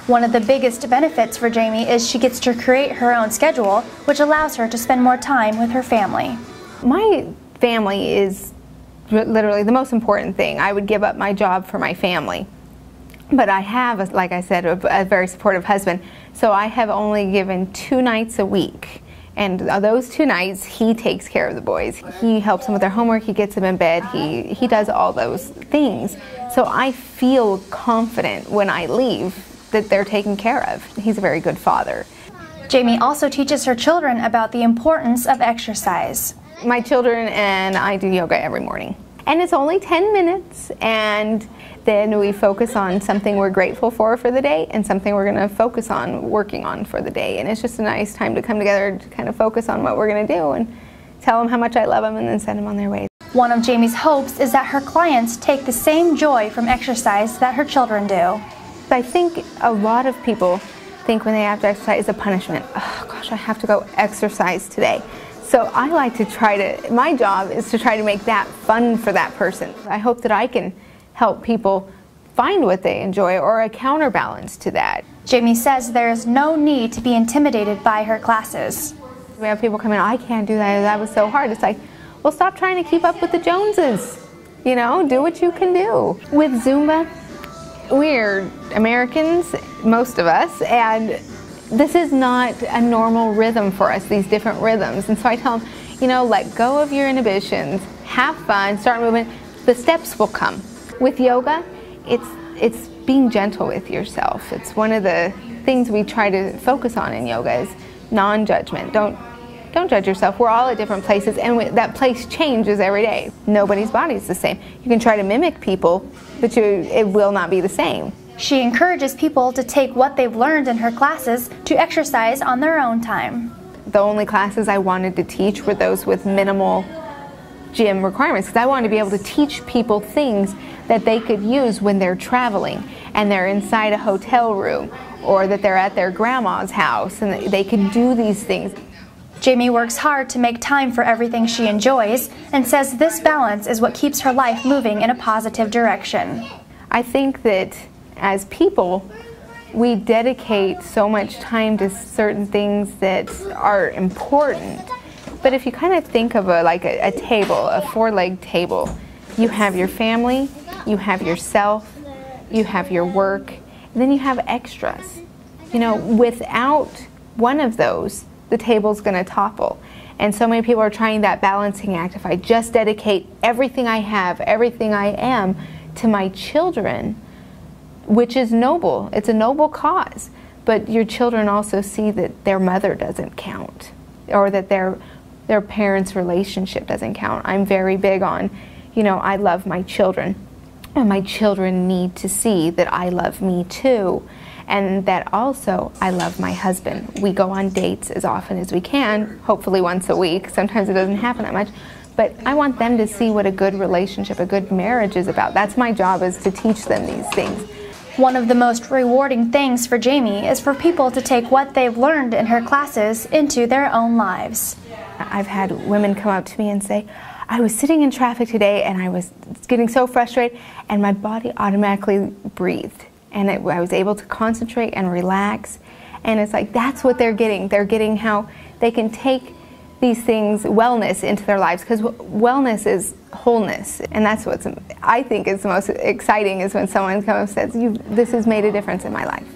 One of the biggest benefits for Jami is she gets to create her own schedule, which allows her to spend more time with her family. My family is literally the most important thing. I would give up my job for my family. But I have, like I said, a very supportive husband, so I have only given 2 nights a week. And those 2 nights, he takes care of the boys. He helps them with their homework, he gets them in bed, he does all those things. So I feel confident when I leave that they're taken care of. He's a very good father. Jami also teaches her children about the importance of exercise. My children and I do yoga every morning. And it's only 10 minutes, and then we focus on something we're grateful for the day and something we're going to focus on working on for the day. And it's just a nice time to come together to kind of focus on what we're going to do and tell them how much I love them and then send them on their way. One of Jami's hopes is that her clients take the same joy from exercise that her children do. I think a lot of people think when they have to exercise it's a punishment. Oh gosh, I have to go exercise today. So I like to my job is to try to make that fun for that person. I hope that I can help people find what they enjoy or a counterbalance to that. Jami says there is no need to be intimidated by her classes. We have people come in, I can't do that, that was so hard. It's like, well, stop trying to keep up with the Joneses. You know, do what you can do. With Zumba, we're Americans, most of us, and this is not a normal rhythm for us, these different rhythms. And so I tell them, you know, let go of your inhibitions, have fun, start moving, the steps will come. With yoga, it's being gentle with yourself. It's one of the things we try to focus on in yoga is non-judgment. Don't judge yourself. We're all at different places, and that place changes every day. Nobody's body is the same. You can try to mimic people, but it will not be the same. She encourages people to take what they've learned in her classes to exercise on their own time. The only classes I wanted to teach were those with minimal gym requirements, because I wanted to be able to teach people things that they could use when they're traveling and they're inside a hotel room or that they're at their grandma's house and they can do these things. Jami works hard to make time for everything she enjoys and says this balance is what keeps her life moving in a positive direction. I think that as people, we dedicate so much time to certain things that are important. But if you kind of think of a table, a 4-legged table, you have your family, you have yourself, you have your work, and then you have extras. You know, without one of those, the table's going to topple. And so many people are trying that balancing act. If I just dedicate everything I have, everything I am to my children, which is noble, it's a noble cause, but your children also see that their mother doesn't count or that their parents' relationship doesn't count. I'm very big on, you know, I love my children, and my children need to see that I love me too, and that also I love my husband. We go on dates as often as we can, hopefully once a week. Sometimes it doesn't happen that much, but I want them to see what a good relationship, a good marriage is about. That's my job, is to teach them these things. One of the most rewarding things for Jami is for people to take what they've learned in her classes into their own lives. I've had women come up to me and say, I was sitting in traffic today and I was getting so frustrated and my body automatically breathed. And I was able to concentrate and relax. And it's like, that's what they're getting. They're getting how they can take these things, wellness, into their lives, because wellness is wholeness. And that's what I think is the most exciting, is when someone comes and says, this has made a difference in my life.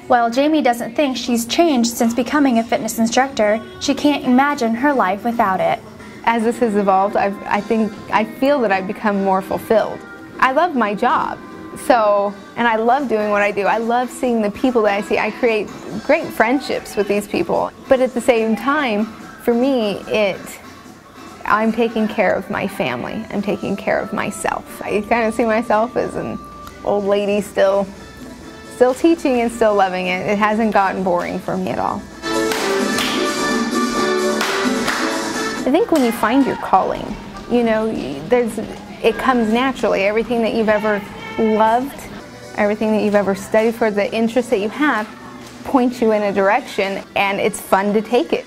While Jami doesn't think she's changed since becoming a fitness instructor, she can't imagine her life without it. As this has evolved, I feel that I've become more fulfilled. I love my job, and I love doing what I do. I love seeing the people that I see. I create great friendships with these people, but at the same time, for me, I'm taking care of my family. I'm taking care of myself. I kind of see myself as an old lady still teaching and still loving it. It hasn't gotten boring for me at all. I think when you find your calling, you know, it comes naturally. Everything that you've ever loved, everything that you've ever studied for, the interests that you have, points you in a direction, and it's fun to take it.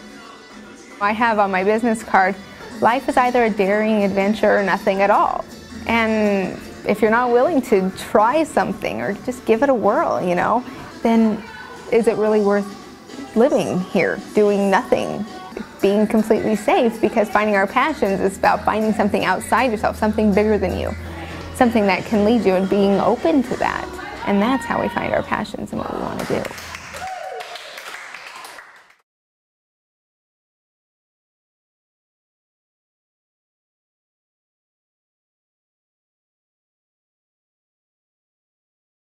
I have on my business card, life is either a daring adventure or nothing at all. And if you're not willing to try something or just give it a whirl, you know, then is it really worth living here, doing nothing, being completely safe? Because finding our passions is about finding something outside yourself, something bigger than you, something that can lead you, and being open to that. And that's how we find our passions and what we want to do.